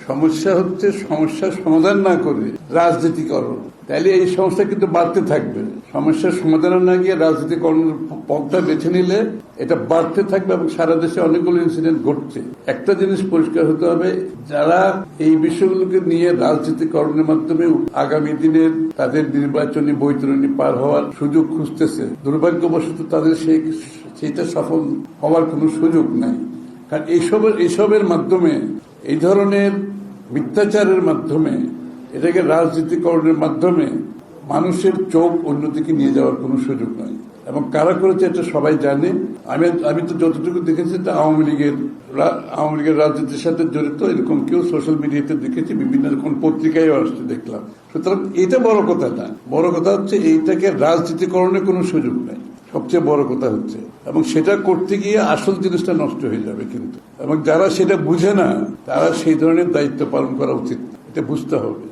সমস্যা হচ্ছে সমস্যার সমাধান না করে রাজনীতিকরণ। তাহলে এই সমস্যা কিন্তু বাড়তে থাকবে। সমস্যার সমাধান না গিয়ে রাজনীতিকরণের পথটা বেছে নিলে এটা বাড়তে থাকবে এবং সারা দেশে অনেকগুলো ইনসিডেন্ট ঘটছে। একটা জিনিস পরিষ্কার হতে হবে, যারা এই বিষয়গুলোকে নিয়ে রাজনীতিকরণের মাধ্যমে আগামী দিনের তাদের নির্বাচনী বৈতরণী পার হওয়ার সুযোগ খুঁজতেছে, দুর্ভাগ্যবশত তাদের সেইটা সফল হওয়ার কোনো সুযোগ নাই। কারণ এইসবের মাধ্যমে, এই ধরনের মিথ্যাচারের মাধ্যমে, এটাকে রাজনীতিকরণের মাধ্যমে মানুষের চোখ অন্যদিকে নিয়ে যাওয়ার কোনো সুযোগ নাই। এবং কারা করেছে এটা সবাই জানে। আমি তো যতটুকু দেখেছি তা আওয়ামী লীগের রাজনীতির সাথে জড়িত এরকম কেউ সোশ্যাল মিডিয়াতে দেখেছি, বিভিন্ন রকম পত্রিকায় আসতে দেখলাম। সুতরাং এটা বড় কথা না, বড় কথা হচ্ছে এইটাকে রাজনীতিকরণের কোনো সুযোগ নাই, সবচেয়ে বড় কথা হচ্ছে। এবং সেটা করতে গিয়ে আসল জিনিসটা নষ্ট হয়ে যাবে কিন্তু। এবং যারা সেটা বুঝে না তারা সেই ধরনের দায়িত্ব পালন করা উচিত, এটা বুঝতে হবে।